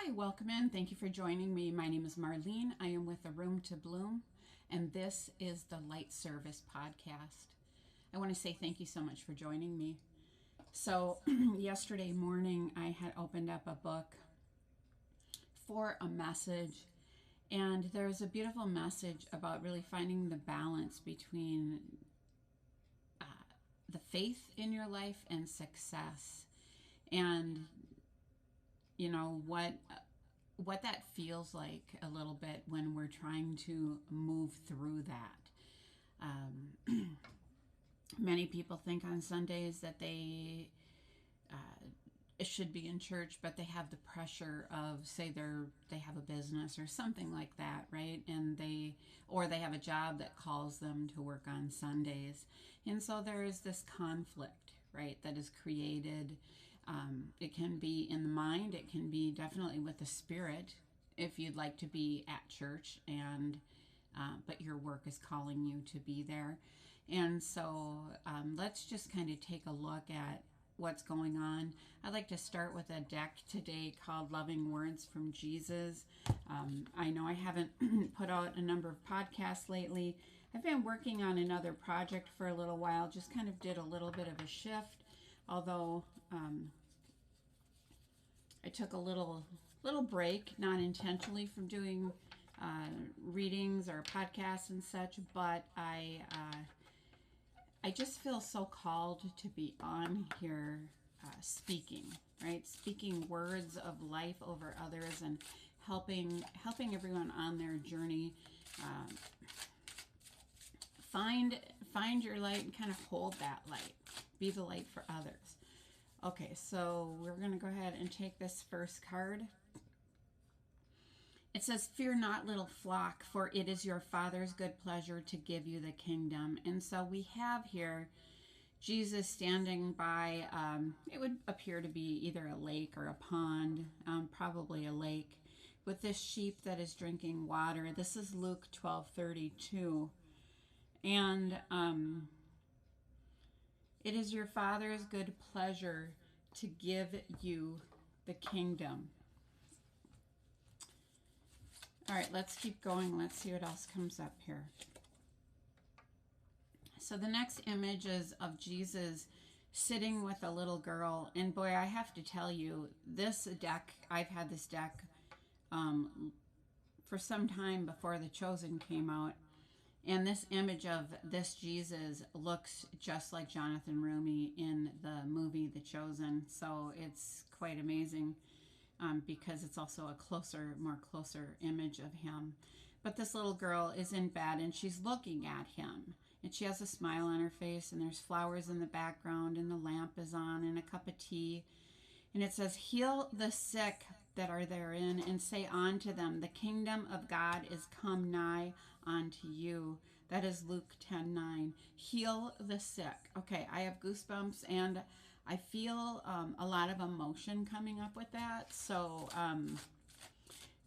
Hi, welcome in. Thank you for joining me. My name is Marlene. I am with A Room to Bloom, and this is the Light Service podcast. I want to say thank you so much for joining me. So, yesterday morning, I had opened up a book for a message, and there's a beautiful message about really finding the balance between the faith in your life and success. And you know what that feels like a little bit when we're trying to move through that. Many people think on Sundays that they should be in church, but they have the pressure of, say, they have a business or something like that, right? And they have a job that calls them to work on Sundays, and so there is this conflict, right, that is created. It can be in the mind. It can be definitely with the spirit. If you'd like to be at church and but your work is calling you to be there, and so let's just kind of take a look at what's going on. I'd like to start with a deck today called Loving Words from Jesus. I know I haven't put out a number of podcasts lately. I've been working on another project for a little while. Just kind of did a little bit of a shift. Although I took a little break, not intentionally, from doing readings or podcasts and such, but I just feel so called to be on here speaking, right? Speaking words of life over others and helping everyone on their journey find your light and kind of hold that light. Be the light for others. Okay, so we're going to go ahead and take this first card. It says, "Fear not, little flock, for it is your Father's good pleasure to give you the kingdom." And so we have here Jesus standing by, it would appear to be either a lake or a pond, probably a lake, with this sheep that is drinking water. This is Luke 12:32. And it is your Father's good pleasure to give you the kingdom. All right, let's keep going. Let's see what else comes up here. So the next image is of Jesus sitting with a little girl. And boy, I have to tell you, this deck, I've had this deck for some time before The Chosen came out. And this image of this Jesus looks just like Jonathan Rumi in the movie The Chosen. So it's quite amazing because it's also a more closer image of him. But this little girl is in bed and she's looking at him. And she has a smile on her face, and there's flowers in the background, and the lamp is on, and a cup of tea. And it says, "Heal the sick that are therein, and say unto them, the kingdom of God is come nigh unto you." That is Luke 10:9. Heal the sick. Okay, I have goosebumps, and I feel a lot of emotion coming up with that. So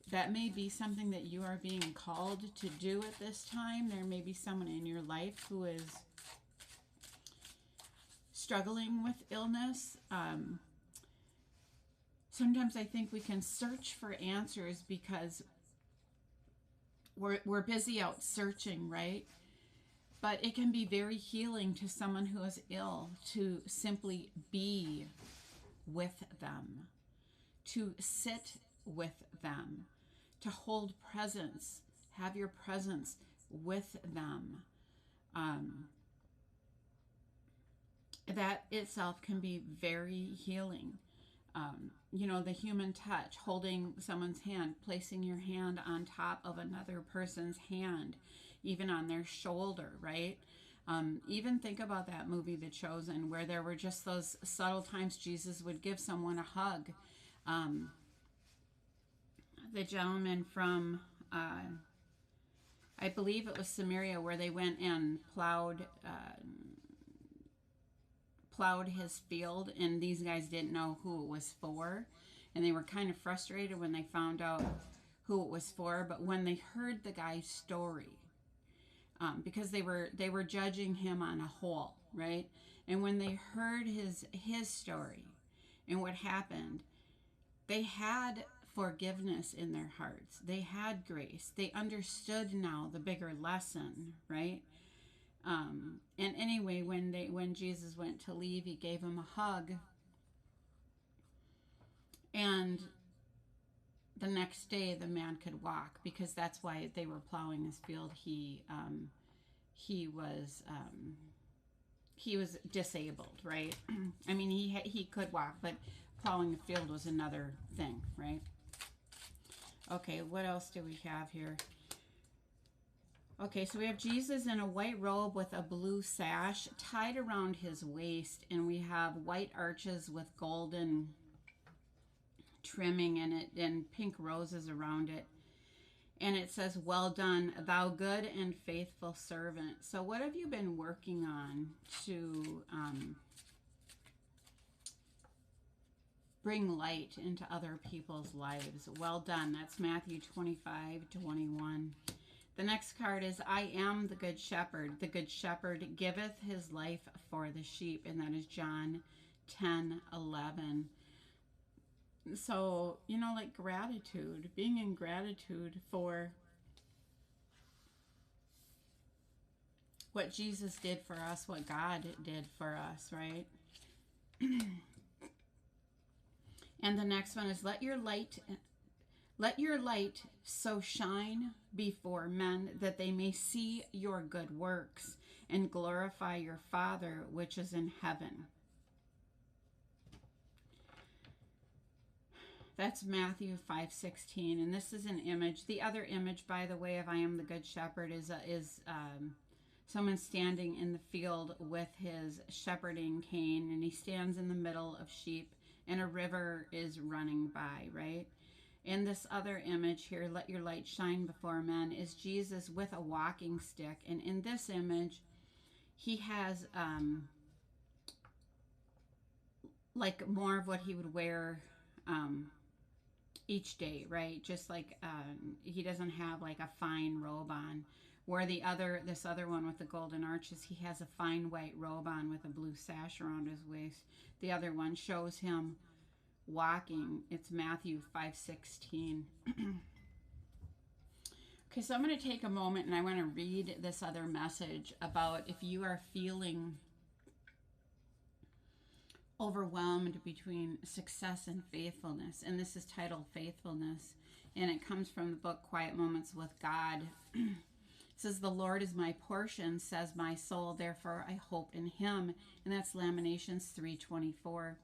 that may be something that you are being called to do at this time. There may be someone in your life who is struggling with illness. Sometimes I think we can search for answers because we're busy out searching, right? But it can be very healing to someone who is ill to simply be with them, to sit with them, to hold presence, have your presence with them. That itself can be very healing. The human touch, holding someone's hand, placing your hand on top of another person's hand, even on their shoulder, right? Even think about that movie, The Chosen, where there were just those subtle times Jesus would give someone a hug. The gentleman from, I believe it was Samaria, where they went and plowed his field, and these guys didn't know who it was for, and they were kind of frustrated when they found out who it was for. But when they heard the guy's story, because they were judging him on a whole, right? And when they heard his story and what happened, they had forgiveness in their hearts. They had grace. They understood now the bigger lesson, right? And anyway, when Jesus went to leave, he gave him a hug, and the next day the man could walk, because that's why they were plowing his field. He was disabled, right? I mean, he could walk, but plowing the field was another thing, right? Okay, what else do we have here? Okay, so we have Jesus in a white robe with a blue sash tied around his waist, and we have white arches with golden trimming in it and pink roses around it. And it says, "Well done, thou good and faithful servant." So what have you been working on to bring light into other people's lives? Well done. That's Matthew 25:21. The next card is, "I am the good shepherd. The good shepherd giveth his life for the sheep." And that is John 10:11. So, like gratitude, being in gratitude for what Jesus did for us, what God did for us, right? And the next one is, let your light so shine before men that they may see your good works and glorify your Father which is in heaven. That's Matthew 5:16, and this is an image. The other image, by the way, of "I am the good shepherd" is someone standing in the field with his shepherding cane, and he stands in the middle of sheep, and a river is running by, right? In this other image here, "Let your light shine before men," is Jesus with a walking stick, and in this image, he has like more of what he would wear each day, right? Just like he doesn't have like a fine robe on, where this other one with the golden arches, he has a fine white robe on with a blue sash around his waist. The other one shows him walking. It's Matthew 5:16. Okay, so I'm going to take a moment and I want to read this other message about if you are feeling overwhelmed between success and faithfulness. And this is titled Faithfulness, and it comes from the book Quiet Moments with God. It says, "The Lord is my portion, says my soul, therefore I hope in him." And that's Lamentations 3:24.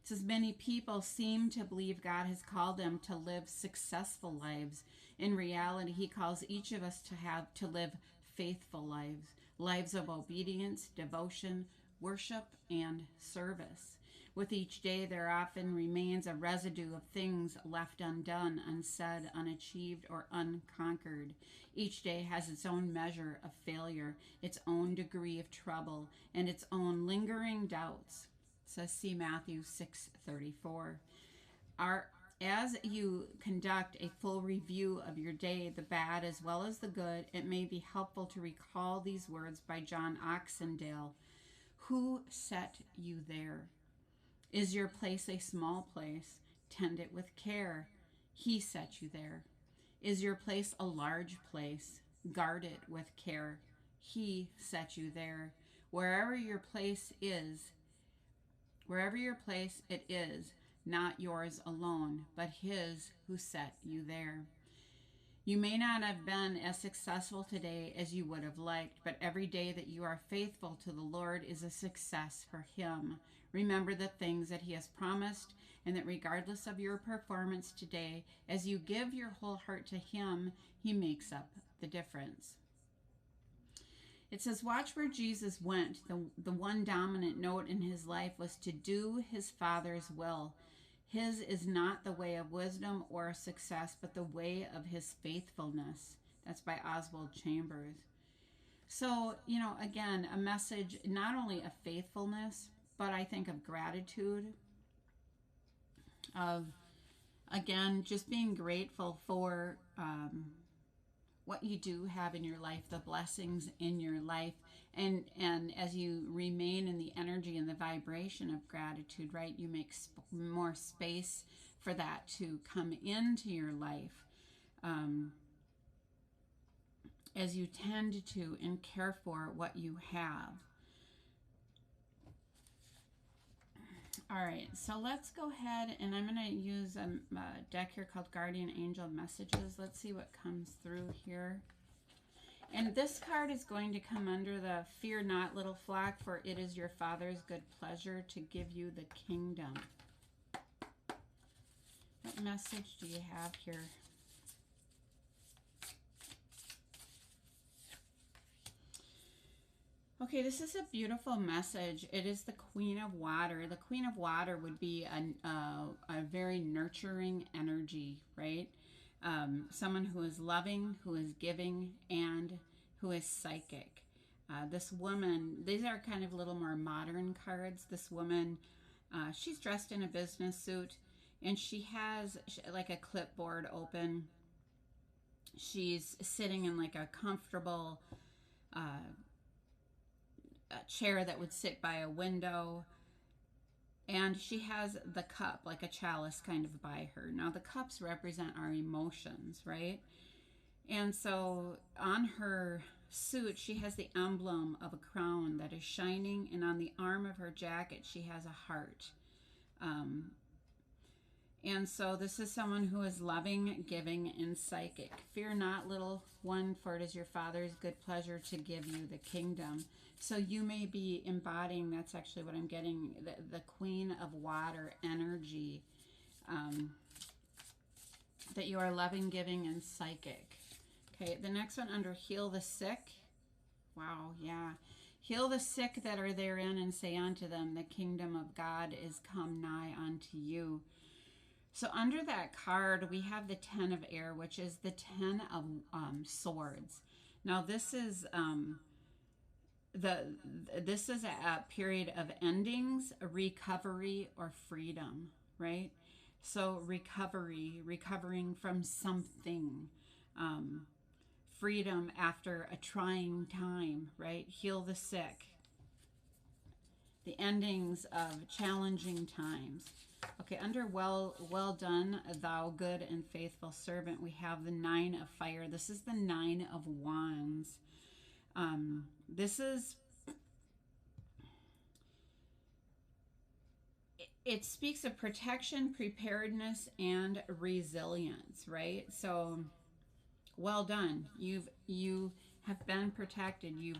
It says, "Many people seem to believe God has called them to live successful lives. In reality, he calls each of us to live faithful lives, lives of obedience, devotion, worship, and service. With each day, there often remains a residue of things left undone, unsaid, unachieved, or unconquered. Each day has its own measure of failure, its own degree of trouble, and its own lingering doubts." Says, see Matthew 6:34. As you conduct a full review of your day, the bad as well as the good, it may be helpful to recall these words by John Oxendale. "Who set you there? Is your place a small place? Tend it with care. He set you there. Is your place a large place? Guard it with care. He set you there. Wherever your place it is, not yours alone, but his who set you there. You may not have been as successful today as you would have liked, but every day that you are faithful to the Lord is a success for him. Remember the things that he has promised, and that regardless of your performance today, as you give your whole heart to him, he makes up the difference." It says, watch where Jesus went. The one dominant note in his life was to do his Father's will. His is not the way of wisdom or success, but the way of his faithfulness. That's by Oswald Chambers. So, again, a message not only of faithfulness, but I think of gratitude, of, again, just being grateful for what you do have in your life, the blessings in your life. And as you remain in the energy and the vibration of gratitude, right, you make more space for that to come into your life as you tend to and care for what you have. All right, so let's go ahead and I'm going to use a deck here called Guardian Angel Messages. Let's see what comes through here. And this card is going to come under the Fear Not, Little Flock, for it is your Father's good pleasure to give you the kingdom. What message do you have here? Okay, this is a beautiful message. It is the Queen of Water. The Queen of Water would be a very nurturing energy, right? Someone who is loving, who is giving, and who is psychic. This woman, these are kind of a little more modern cards. This woman, she's dressed in a business suit, and she has like a clipboard open. She's sitting in like a comfortable a chair that would sit by a window, and she has the cup, like a chalice kind of by her. Now the cups represent our emotions, right? And so on her suit she has the emblem of a crown that is shining, and on the arm of her jacket she has a heart. And so this is someone who is loving, giving, and psychic. Fear not, little one, for it is your Father's good pleasure to give you the kingdom. So you may be embodying, that's actually what I'm getting, the Queen of Water energy, that you are loving, giving, and psychic. Okay, the next one under Heal the Sick. Wow, yeah. Heal the sick that are therein, and say unto them, the kingdom of God is come nigh unto you. So under that card, we have the 10 of Air, which is the 10 of Swords. Now, this is this is a period of endings, recovery, or freedom, right? So recovering from something, freedom after a trying time, right? Heal the sick, the endings of challenging times. Okay, under well done, thou good and faithful servant, we have the 9 of Fire. This is the 9 of Wands. This is, it speaks of protection, preparedness, and resilience, right? So, well done. You have been protected. You've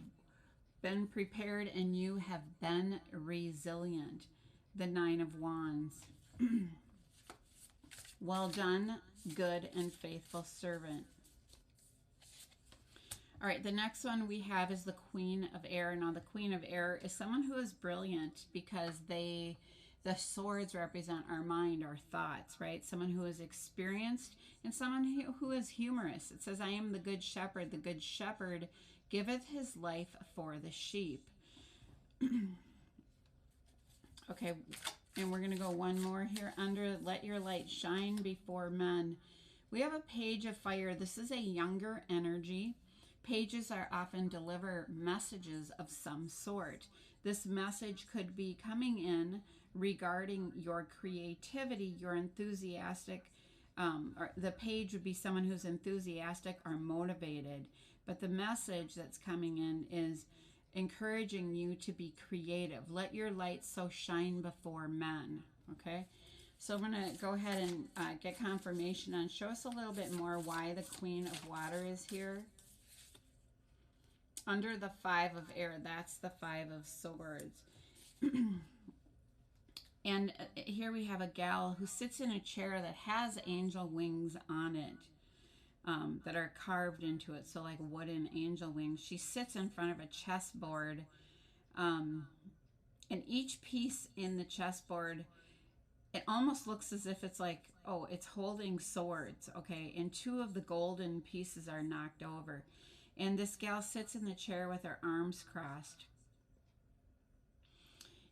been prepared, and you have been resilient. The 9 of Wands. Well done, good and faithful servant. All right, the next one we have is the Queen of Air. Now, the Queen of Air is someone who is brilliant because the swords represent our mind, our thoughts, right? Someone who is experienced and someone who is humorous. It says, I am the good shepherd. The good shepherd giveth his life for the sheep. Okay, and we're going to go one more here under Let Your Light Shine Before Men. We have a Page of Fire. This is a younger energy. Pages are often deliver messages of some sort. This message could be coming in regarding your creativity, your enthusiastic, or the page would be someone who's enthusiastic or motivated. But the message that's coming in is encouraging you to be creative. Let your light so shine before men. Okay, so I'm going to go ahead and get confirmation on. Show us a little bit more why the Queen of Water is here. Under the 5 of Air, that's the 5 of Swords. And here we have a gal who sits in a chair that has angel wings on it, that are carved into it. So like wooden angel wings. She sits in front of a chessboard. And each piece in the chessboard, it almost looks as if it's like, oh, it's holding swords. Okay, and 2 of the golden pieces are knocked over. And this gal sits in the chair with her arms crossed.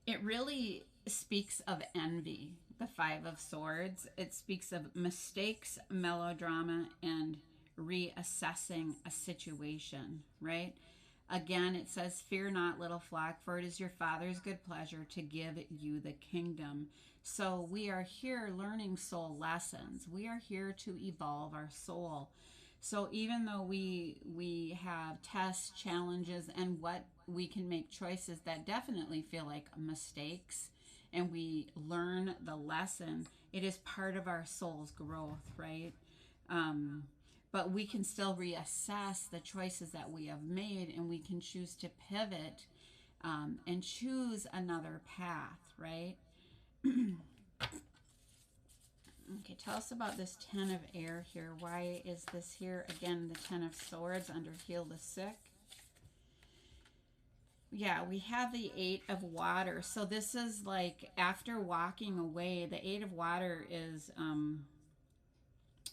It really speaks of envy, the 5 of Swords. It speaks of mistakes, melodrama, and reassessing a situation, right? Again, it says, fear not, little flock, for it is your Father's good pleasure to give you the kingdom. So we are here learning soul lessons. We are here to evolve our soul. So even though we have tests, challenges, and what we can make choices that definitely feel like mistakes, and we learn the lesson, it is part of our soul's growth, right? Um, but we can still reassess the choices that we have made, and we can choose to pivot and choose another path, right? Okay, tell us about this Ten of Air here. Why is this here? Again, the Ten of Swords under Heal the Sick. Yeah, we have the Eight of Water. So this is like after walking away, the Eight of Water is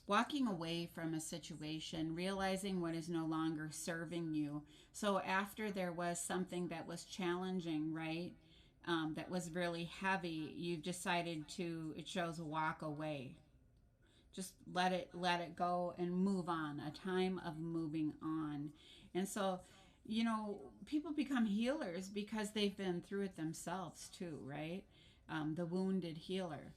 walking away from a situation, realizing what is no longer serving you. So after there was something that was challenging, right? That was really heavy, you've decided to, it shows, walk away. Just let it go and move on, a time of moving on. And so, you know, people become healers because they've been through it themselves too, right? The wounded healer.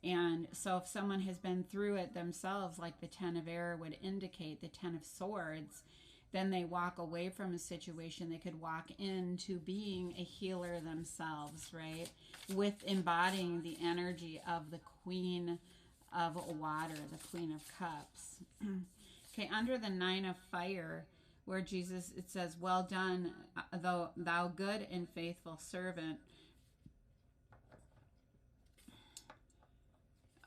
And so if someone has been through it themselves, like the Ten of Air would indicate, the Ten of Swords, then they walk away from a situation. They could walk into being a healer themselves, right? With embodying the energy of the Queen of Water, the Queen of Cups. Okay, under the Nine of Fire, where Jesus, it says, well done, thou good and faithful servant.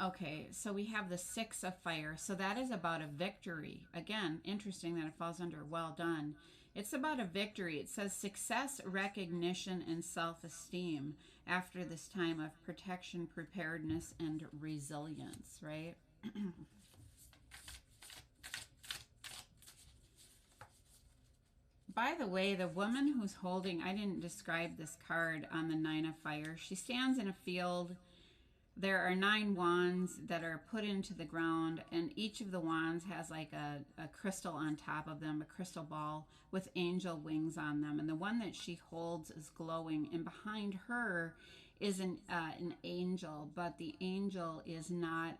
Okay, so we have the Six of Fire. So that is about a victory. Again, interesting that it falls under well done. It's about a victory. It says success, recognition, and self-esteem after this time of protection, preparedness, and resilience, right? By the way, the woman who's holding, I didn't describe this card on the Nine of Fire. She stands in a field. There are 9 wands that are put into the ground, and each of the wands has like a crystal on top of them, a crystal ball with angel wings on them. And the one that she holds is glowing, and behind her is an angel, but the angel is not,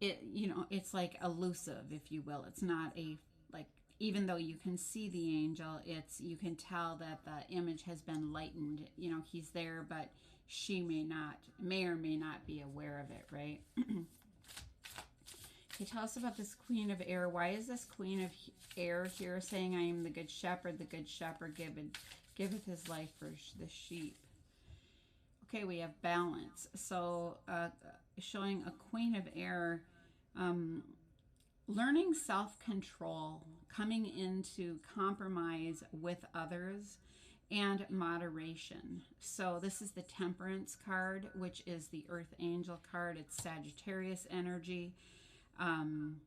it's like elusive, if you will. It's not a, like, even though you can see the angel, you can tell that the image has been lightened. You know, he's there, but she may or may not be aware of it, right? Okay, tell us about this Queen of Air. Why is this Queen of Air here saying, I am the good shepherd giveth his life for the sheep? Okay, we have balance. So showing a Queen of Air, learning self-control, coming into compromise with others, and moderation. So this is the Temperance card, which is the Earth Angel card. It's Sagittarius energy. And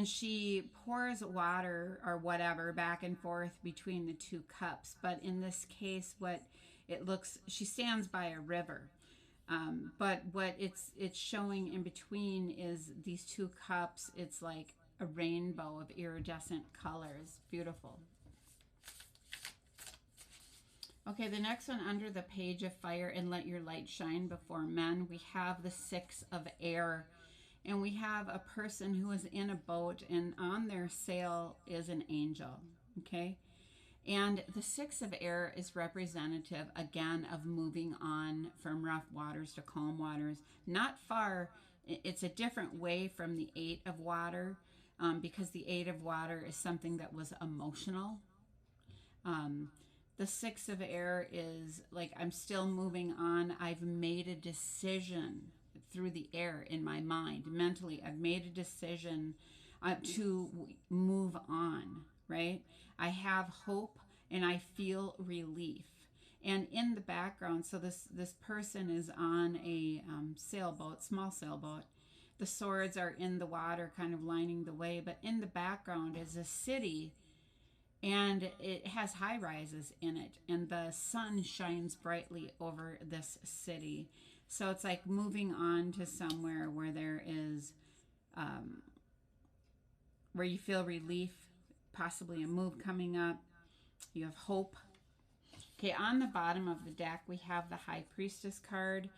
she pours water or whatever back and forth between the 2 cups. But in this case, what it looks, she stands by a river. But what it's showing in between is these 2 cups. It's like a rainbow of iridescent colors. Beautiful. Okay, the next one under the Page of Fire and Let Your Light Shine Before Men, we have the Six of Air. And we have a person who is in a boat, and on their sail is an angel, okay? And the Six of Air is representative, again, of moving on from rough waters to calm waters. Not far, it's a different way from the Eight of Water, because the Eight of Water is something that was emotional. The Six of Air is like, I'm still moving on. I've made a decision through the air in my mind. Mentally, I've made a decision to move on, right? I have hope and I feel relief. And in the background, so this person is on a sailboat, small sailboat. The swords are in the water, kind of lining the way. But in the background is a city, and it has high rises in it, and the sun shines brightly over this city. So it's like moving on to somewhere where there is, where you feel relief, possibly a move coming up. You have hope. Okay, on the bottom of the deck, we have the High Priestess card,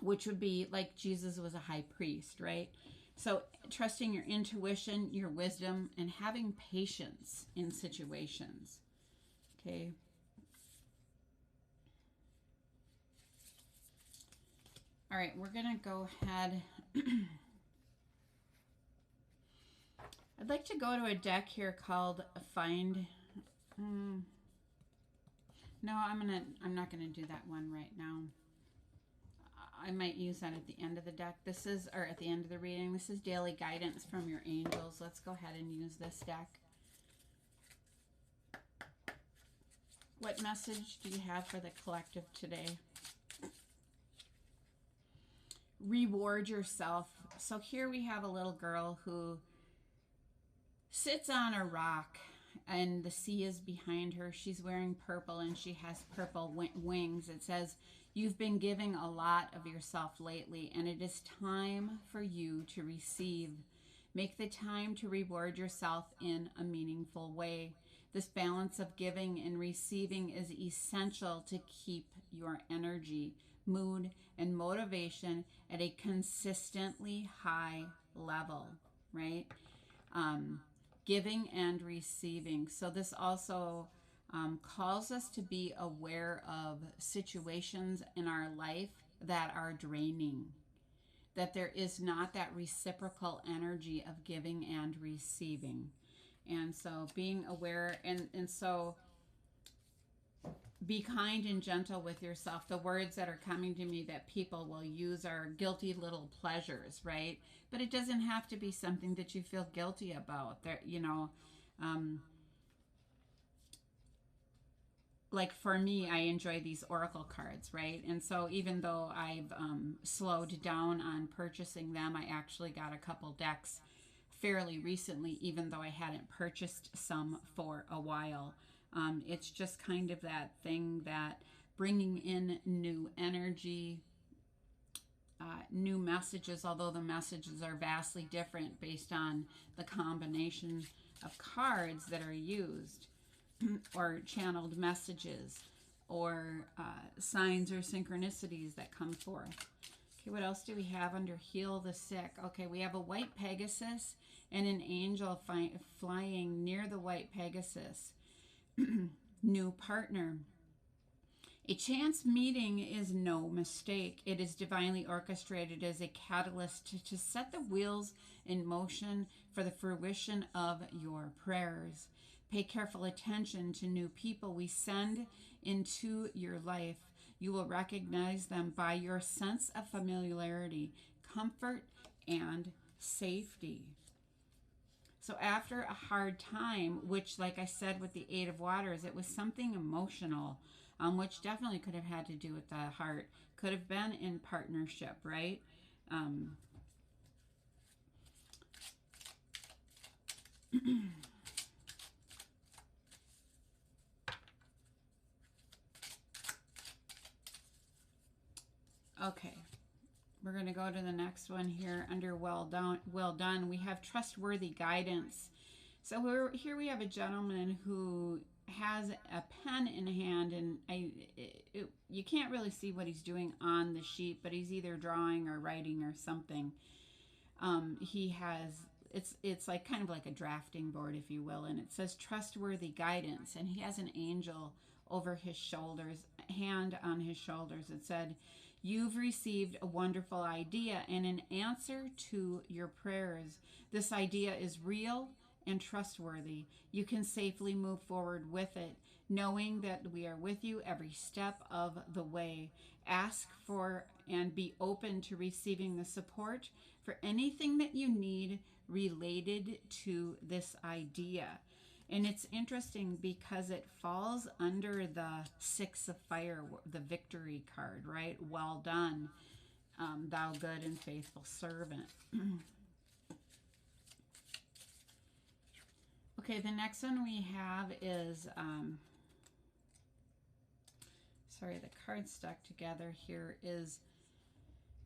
which would be like Jesus was a high priest, right? So trusting your intuition, your wisdom, and having patience in situations. Okay. All right, we're going to go ahead. I'd like to go to a deck here called Find. No, I'm not gonna do that one right now. I might use that at the end of the deck. This is, or at the end of the reading. This is daily guidance from your angels. Let's go ahead and use this deck. What message do you have for the collective today? Reward yourself. So here we have a little girl who sits on a rock and the sea is behind her. She's wearing purple and she has purple wings. It says, you've been giving a lot of yourself lately and it is time for you to receive. Make the time to reward yourself in a meaningful way. This balance of giving and receiving is essential to keep your energy, mood, and motivation at a consistently high level, right? Giving and receiving. So this also calls us to be aware of situations in our life that are draining, that there is not that reciprocal energy of giving and receiving. And so being aware, and so be kind and gentle with yourself. The words that are coming to me that people will use are guilty little pleasures, right? But it doesn't have to be something that you feel guilty about. There, like for me, I enjoy these oracle cards, right? And so even though I've slowed down on purchasing them, I actually got a couple decks fairly recently, even though I hadn't purchased some for a while. It's just kind of that thing that bringing in new energy, new messages, although the messages are vastly different based on the combination of cards that are used, or channeled messages, or signs or synchronicities that come forth. Okay, what else do we have under heal the sick? Okay, we have a white Pegasus and an angel flying near the white Pegasus. New partner. A chance meeting is no mistake. It is divinely orchestrated as a catalyst to set the wheels in motion for the fruition of your prayers. Pay careful attention to new people we send into your life. You will recognize them by your sense of familiarity, comfort, and safety. So after a hard time, which, like I said with the Eight of Waters, it was something emotional, which definitely could have had to do with the heart, could have been in partnership, right? Okay, we're going to go to the next one here under well done. We have trustworthy guidance. So here we have a gentleman who has a pen in hand, and you can't really see what he's doing on the sheet, but he's either drawing or writing or something. He has, it's like kind of like a drafting board, if you will, and it says trustworthy guidance, and he has an angel over his shoulders, hand on his shoulders. It said, you've received a wonderful idea and an answer to your prayers. This idea is real and trustworthy. You can safely move forward with it, knowing that we are with you every step of the way. Ask for and be open to receiving the support for anything that you need related to this idea. And it's interesting because it falls under the Six of Fire, the victory card, right? Well done, thou good and faithful servant. Okay, the next one we have is, sorry, the card's stuck together here, is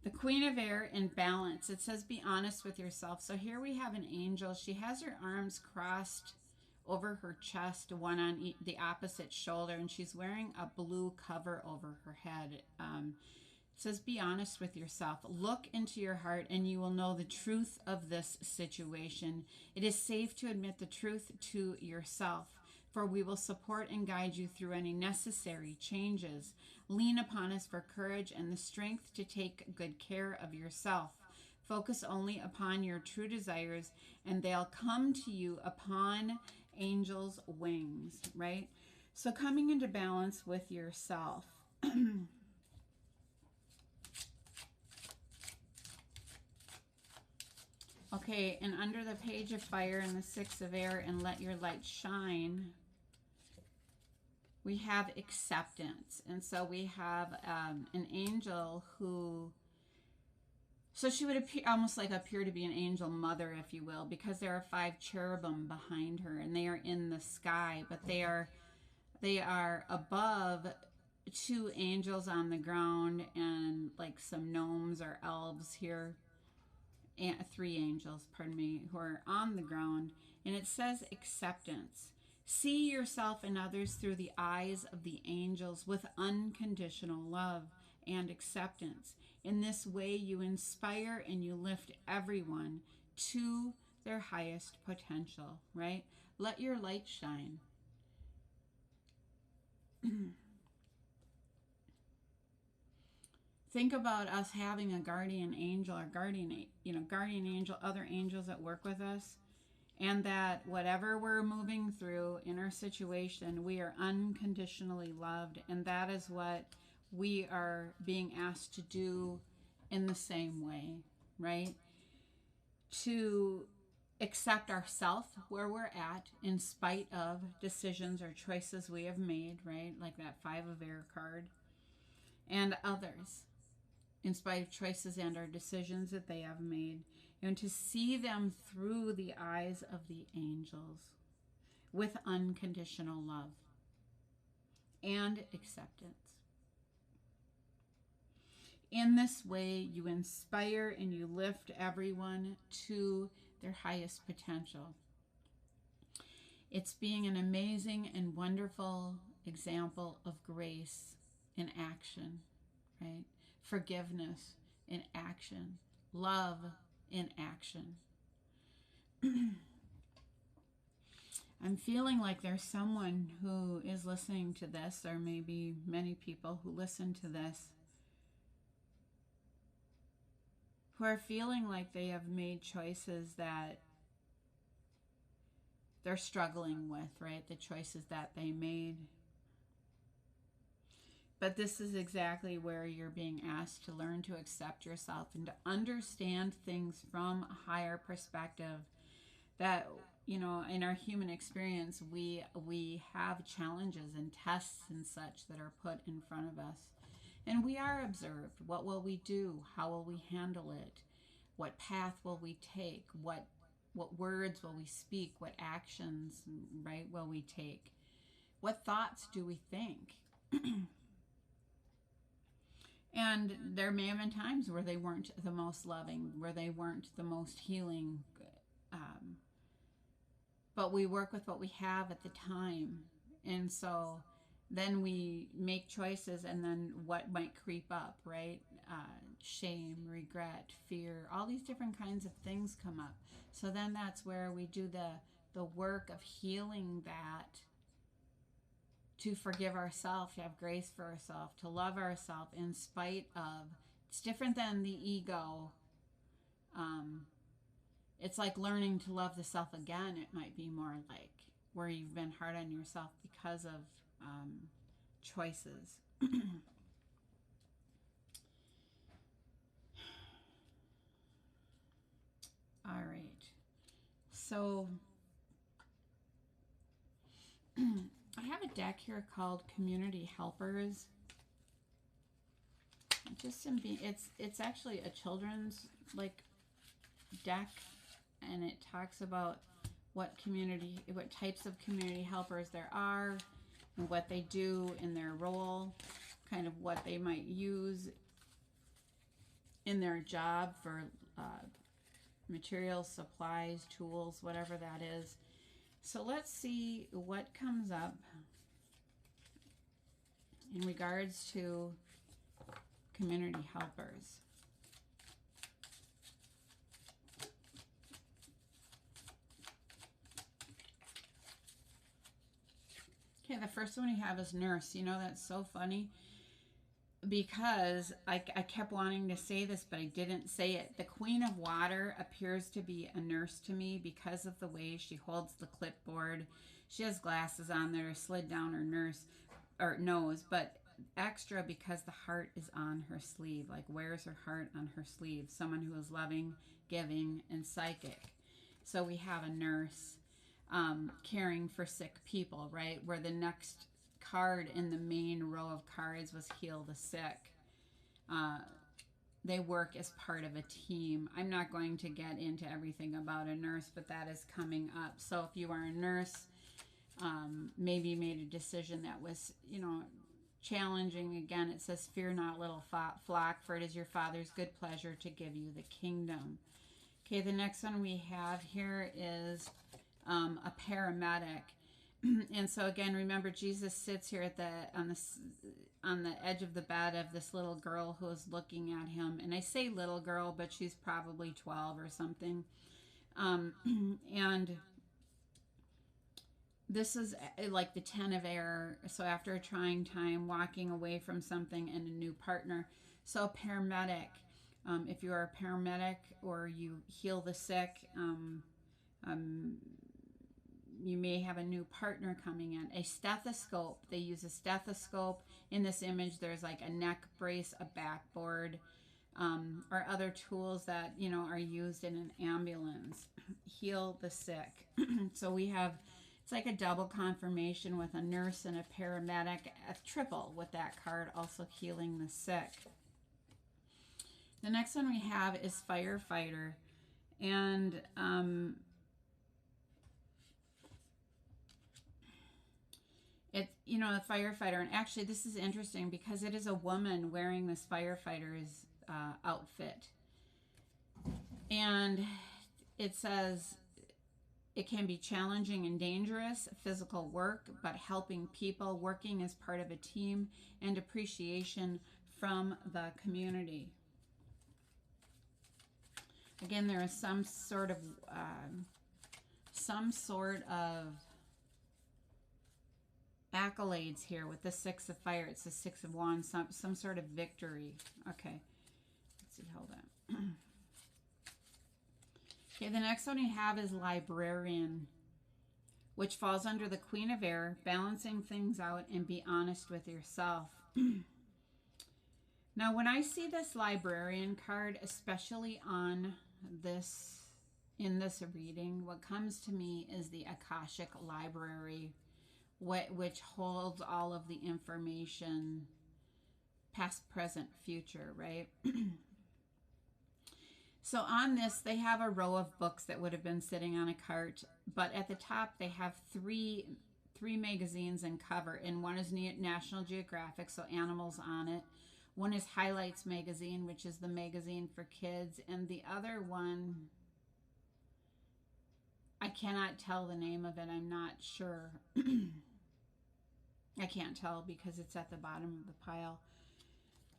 the Queen of Air in balance. It says, be honest with yourself. So here we have an angel. She has her arms crossed over her chest, one on the opposite shoulder, and she's wearing a blue cover over her head. It says, be honest with yourself. Look into your heart and you will know the truth of this situation. It is safe to admit the truth to yourself, for we will support and guide you through any necessary changes. Lean upon us for courage and the strength to take good care of yourself. Focus only upon your true desires, and they'll come to you upon angels' wings, right? So coming into balance with yourself. Okay, and under the Page of Fire and the Six of Air and Let Your Light Shine, we have acceptance. And so we have an angel who, so she would appear almost like appear to be an angel mother, if you will, because there are 5 cherubim behind her and they are in the sky, but they are above 2 angels on the ground and like some gnomes or elves here. 3 angels, pardon me, who are on the ground, and it says acceptance. See yourself and others through the eyes of the angels with unconditional love and acceptance. In this way, you inspire and you lift everyone to their highest potential, right? Let your light shine. Think about us having a guardian angel or guardian angel, other angels that work with us, and that whatever we're moving through in our situation, we are unconditionally loved, and that is what we are being asked to do in the same way, right? To accept ourselves where we're at in spite of decisions or choices we have made, right? Like that 5 of Air card, and others in spite of choices and our decisions that they have made, and to see them through the eyes of the angels with unconditional love and acceptance. In this way, you inspire and you lift everyone to their highest potential. It's being an amazing and wonderful example of grace in action, right? Forgiveness in action, love in action. I'm feeling like there's someone who is listening to this, or maybe many people who listen to this, who are feeling like they have made choices that they're struggling with, right? The choices that they made. But this is exactly where you're being asked to learn to accept yourself and to understand things from a higher perspective. That, you know, in our human experience, we have challenges and tests and such that are put in front of us. And we are observed. What will we do? How will we handle it? What path will we take? What words will we speak? What actions, right, will we take? What thoughts do we think? And there may have been times where they weren't the most loving, where they weren't the most healing. But we work with what we have at the time. And so then we make choices, and then what might creep up, right? Shame, regret, fear, all these different kinds of things come up. So then that's where we do the work of healing that, to forgive ourselves, to have grace for ourselves, to love ourselves in spite of. It's different than the ego. It's like learning to love the self again. It might be more like where you've been hard on yourself because of choices. All right. So I have a deck here called Community Helpers. It's actually a children's like deck, and it talks about what types of community helpers there are and what they do in their role, kind of what they might use in their job for materials, supplies, tools, whatever that is. So let's see what comes up in regards to community helpers. Okay, the first one we have is nurse. You know, that's so funny because I kept wanting to say this, but I didn't say it. The Queen of Water appears to be a nurse to me because of the way she holds the clipboard. She has glasses on that are slid down her nose, but extra because the heart is on her sleeve, like wears her heart on her sleeve. Someone who is loving, giving, and psychic. So we have a nurse caring for sick people, right? Where the next card in the main row of cards was heal the sick. They work as part of a team. I'm not going to get into everything about a nurse, but that is coming up. So if you are a nurse, maybe you made a decision that was, challenging. Again, it says, fear not, little flock, for it is your Father's good pleasure to give you the kingdom. Okay, the next one we have here is a paramedic. And so again, remember, Jesus sits here at on the edge of the bed of this little girl who is looking at him. And I say little girl, but she's probably 12 or something. And this is like the 10 of air. So after a trying time, walking away from something and a new partner. So paramedic, if you are a paramedic or you heal the sick, you may have a new partner coming in. A stethoscope. They use a stethoscope. In this image, there's like a neck brace, a backboard, or other tools that, are used in an ambulance. Heal the sick. So we have, it's like a double confirmation with a nurse and a paramedic, a triple with that card, also healing the sick. The next one we have is firefighter. And a firefighter, and actually this is interesting because it is a woman wearing this firefighter's outfit. And it says it can be challenging and dangerous, physical work, but helping people, working as part of a team, and appreciation from the community. Again, there is some sort of accolades here with the Six of Fire. It's the Six of Wands, some sort of victory. Okay, let's see, hold on. Okay, the next one you have is librarian, which falls under the Queen of Air, balancing things out and be honest with yourself. Now, when I see this librarian card, especially on in this reading, what comes to me is the Akashic Library, which holds all of the information, past, present, future, right? So on this, they have a row of books that would have been sitting on a cart, but at the top they have three magazines and cover, and one is National Geographic, so animals on it. One is Highlights magazine, which is the magazine for kids, and the other one, I cannot tell the name of it, I'm not sure. I can't tell because it's at the bottom of the pile.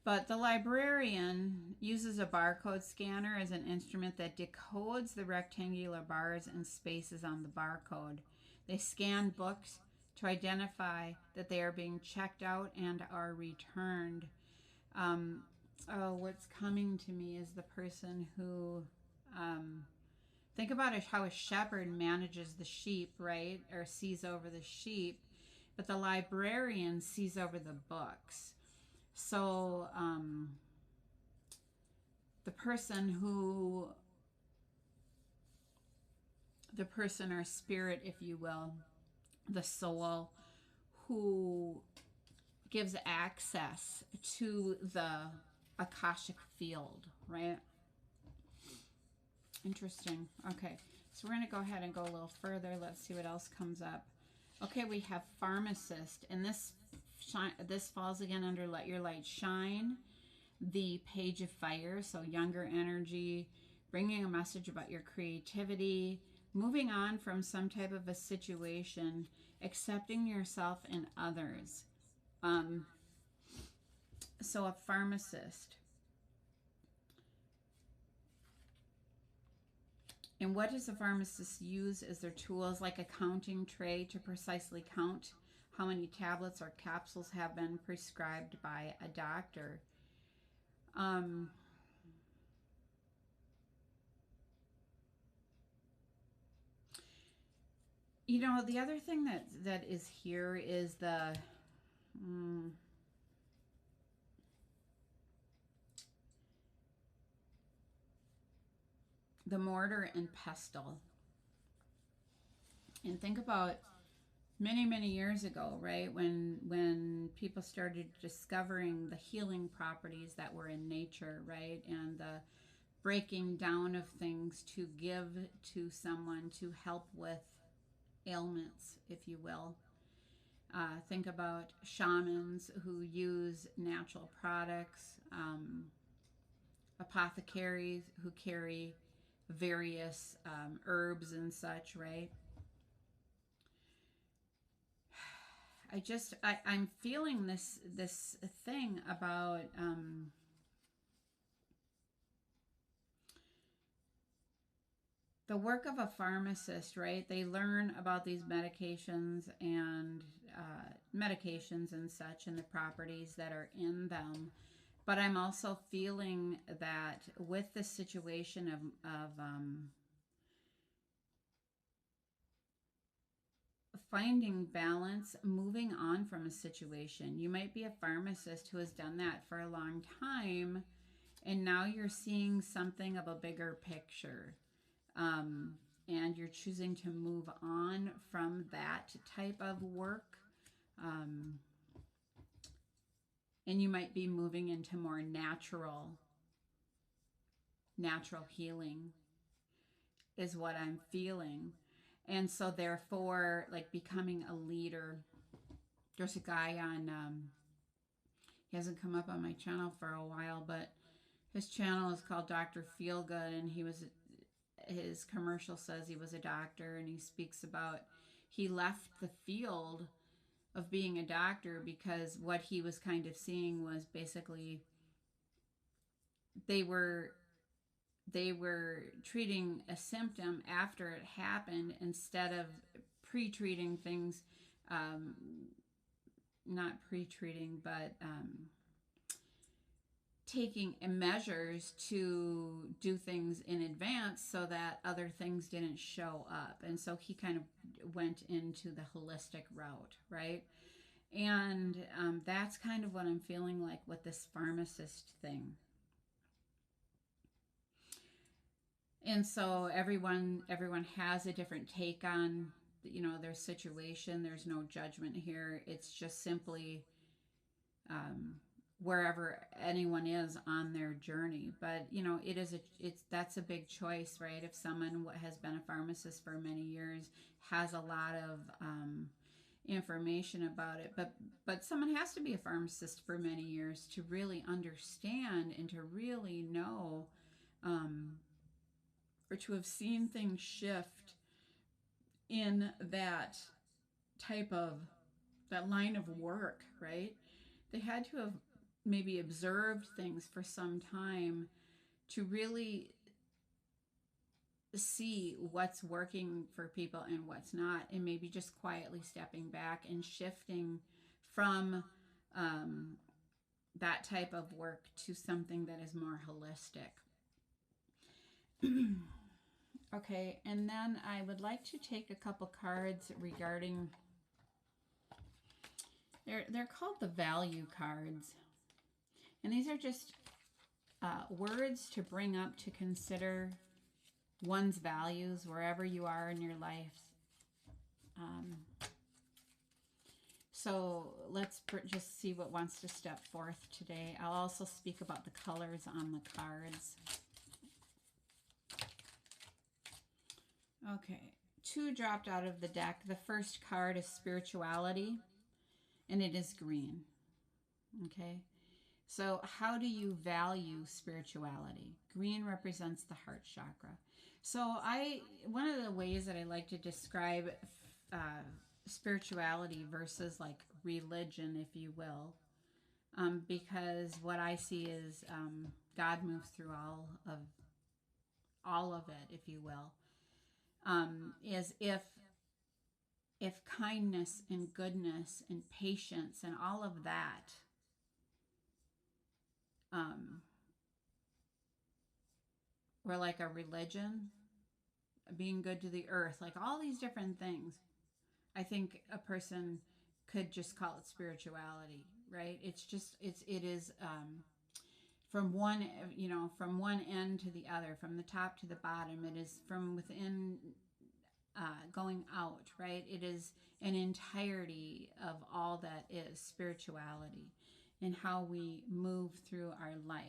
But the librarian uses a barcode scanner as an instrument that decodes the rectangular bars and spaces on the barcode. They scan books to identify that they are being checked out and are returned. What's coming to me is the person who, think about how a shepherd manages the sheep, right? Or sees over the sheep. But the librarian sees over the books. So the person or spirit, if you will, the soul, who gives access to the Akashic field, right? Interesting. Okay, so we're going to go ahead and go a little further. Let's see what else comes up. Okay, we have pharmacist, and this falls again under Let Your Light Shine, the Page of Fire, so younger energy, bringing a message about your creativity, moving on from some type of a situation, accepting yourself and others. So a pharmacist. And what does the pharmacist use as their tools, like a counting tray, to precisely count how many tablets or capsules have been prescribed by a doctor? Um, the other thing that is here is mm, the mortar and pestle. And think about many, many years ago, right? When people started discovering the healing properties that were in nature, right? And the breaking down of things to give to someone to help with ailments, if you will. Think about shamans who use natural products, apothecaries who carry various herbs and such, right? I'm feeling this thing about the work of a pharmacist, right? They learn about these medications and such, and the properties that are in them. But I'm also feeling that with the situation of finding balance, moving on from a situation. You might be a pharmacist who has done that for a long time, and now you're seeing something of a bigger picture. Um, and you're choosing to move on from that type of work. Um, and you might be moving into more natural healing is what I'm feeling. And so therefore, like becoming a leader. There's a guy on he hasn't come up on my channel for a while, but his channel is called Dr. Feelgood, and his commercial says he was a doctor, and he speaks about he left the field of being a doctor because what he was kind of seeing was basically they were they were treating a symptom after it happened instead of pre-treating things, um, not pre-treating, but taking measures to do things in advance so that other things didn't show up. And so he kind of went into the holistic route, right? And that's kind of what I'm feeling like with this pharmacist thing. And so everyone has a different take on their situation. There's no judgment here. It's just simply um, wherever anyone is on their journey. But that's a big choice, right? If someone has been a pharmacist for many years, has a lot of information about it, but someone has to be a pharmacist for many years to really understand and to really know, or to have seen things shift in type of that line of work, right? They had to have maybe observed things for some time to really see what's working for people and what's not, and maybe just quietly stepping back and shifting from um, that type of work to something that is more holistic. Okay, and then I would like to take a couple cards regarding, they're called the value cards. And these are just words to bring up to consider one's values wherever you are in your life. So let's just see what wants to step forth today. I'll also speak about the colors on the cards. Okay, 2 dropped out of the deck. The first card is spirituality, and it is green. Okay, so how do you value spirituality? Green represents the heart chakra. So one of the ways that I like to describe spirituality versus like religion, if you will, because what I see is God moves through all of it, if you will. is if kindness and goodness and patience and all of that um, were like a religion, being good to the earth, like all these different things, I think a person could just call it spirituality, right? It's just it is from one, from one end to the other, from the top to the bottom. It is from within going out, right? It is an entirety of all that is spirituality and how we move through our life.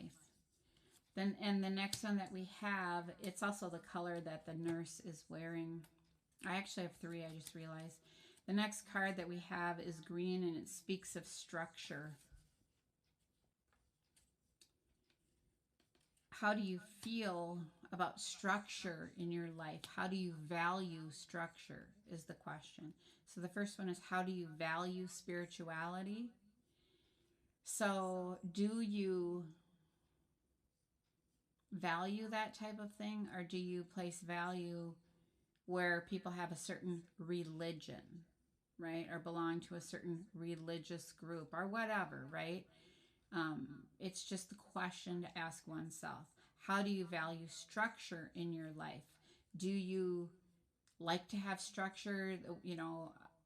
Then, and the next one that we have, it's also the color that the nurse is wearing. I actually have three, I just realized. The next card that we have is green, and it speaks of structure. How do you feel about structure in your life? How do you value structure is the question. So the first one is, how do you value spirituality? So do you value that type of thing, or do you place value where people have a certain religion, right? Or belong to a certain religious group or whatever, right? It's just the question to ask oneself. How do you value structure in your life? Do you like to have structure,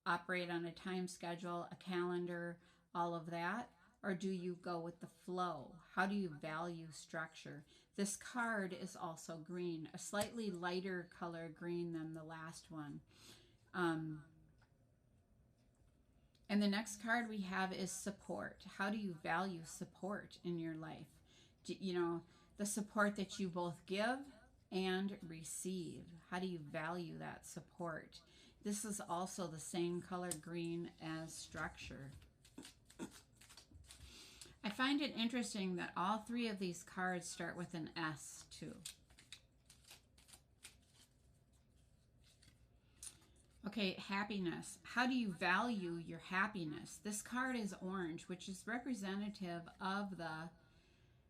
operate on a time schedule, a calendar, all of that? Or do you go with the flow? How do you value structure? This card is also green, a slightly lighter color green than the last one. And the next card we have is support. How do you value support in your life? The support that you both give and receive. How do you value that support? This is also the same color green as structure. I find it interesting that all three of these cards start with an S too. Okay, happiness. How do you value your happiness? This card is orange, which is representative of the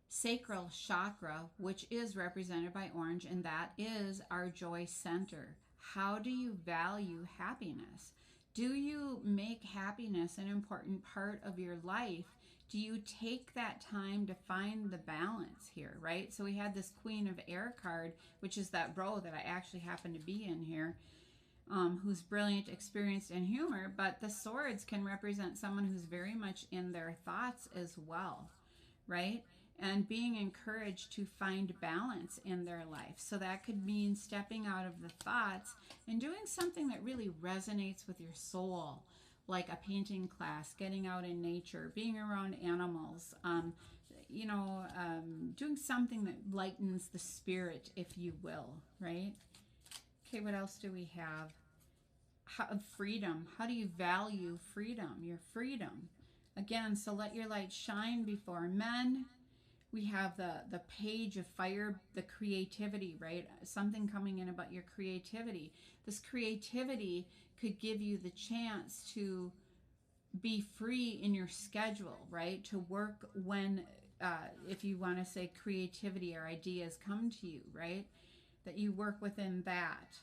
sacral chakra, which is represented by orange, and that is our joy center. How do you value happiness? Do you make happiness an important part of your life? Do you take that time to find the balance here, right? So we had this Queen of Air card, which is that row that I actually happen to be in here. Who's brilliant, experienced, and humor, but the swords can represent someone who's very much in their thoughts as well, right? And being encouraged to find balance in their life. So that could mean stepping out of the thoughts and doing something that really resonates with your soul, like a painting class, getting out in nature, being around animals, doing something that lightens the spirit, if you will, right? Okay, what else do we have? Freedom. How do you value freedom? Your freedom. Again, so let your light shine before men. We have the page of fire, the creativity, right? Something coming in about your creativity. This creativity could give you the chance to be free in your schedule, right? To work when, if you want to say creativity or ideas come to you, right? That you work within that.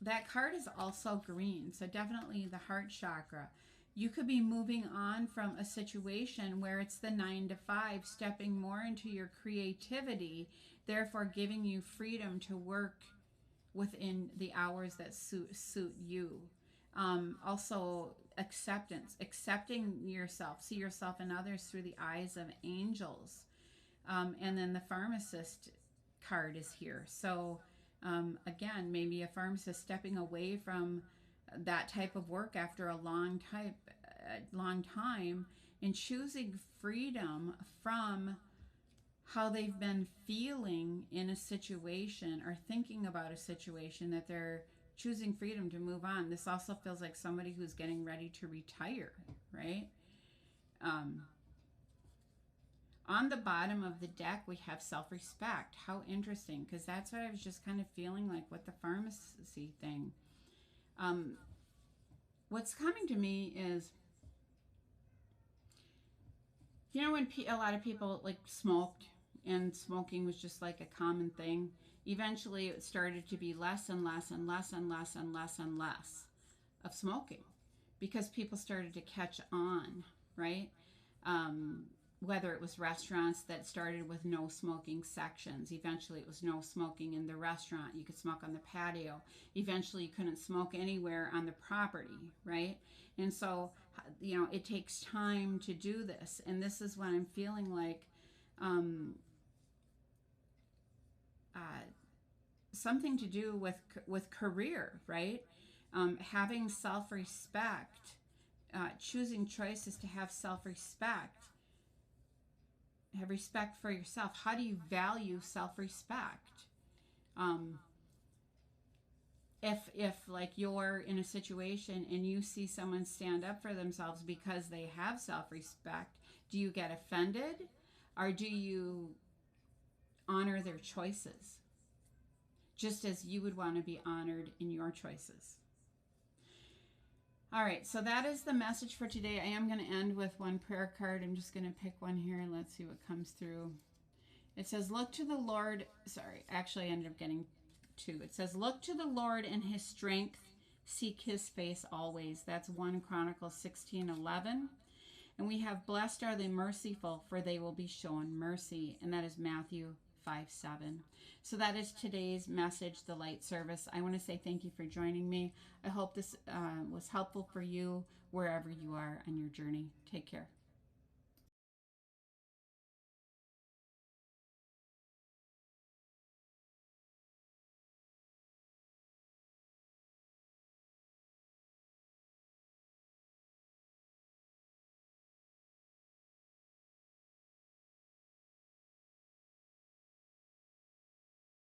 That card is also green, so definitely the heart chakra. You could be moving on from a situation where it's the 9 to 5, stepping more into your creativity, therefore giving you freedom to work within the hours that suit you. Also, acceptance, accepting yourself, see yourself and others through the eyes of angels. And then the pharmacist card is here. So again, maybe a pharmacist stepping away from that type of work after a long time and choosing freedom from how they've been feeling in a situation or thinking about a situation, that they're choosing freedom to move on. This also feels like somebody who's getting ready to retire, right? On the bottom of the deck, we have self-respect. How interesting, because that's what I was just kind of feeling like with the pharmacy thing. What's coming to me is, when a lot of people like smoked and smoking was just like a common thing. Eventually, it started to be less and less and less and less and less and less of smoking because people started to catch on, right? Um, Whether it was restaurants that started with no smoking sections. Eventually, it was no smoking in the restaurant. You could smoke on the patio. Eventually, you couldn't smoke anywhere on the property, right? And so, it takes time to do this. And this is what I'm feeling like um, uh, something to do with career, right? Having self-respect, choosing choices to have self-respect, have respect for yourself. How do you value self-respect? Um, if like you're in a situation and you see someone stand up for themselves because they have self-respect, do you get offended, or do you honor their choices just as you would want to be honored in your choices? All right, so that is the message for today. I am going to end with one prayer card. I'm just going to pick one here. Let's see what comes through. It says, look to the Lord. Sorry, actually I ended up getting two. It says, look to the Lord and his strength. Seek his face always. That's 1 Chronicles 16:11. And we have, blessed are the merciful, for they will be shown mercy. And that is Matthew 5:7. So that is today's message, the light service. I want to say thank you for joining me. I hope this was helpful for you wherever you are on your journey. Take care.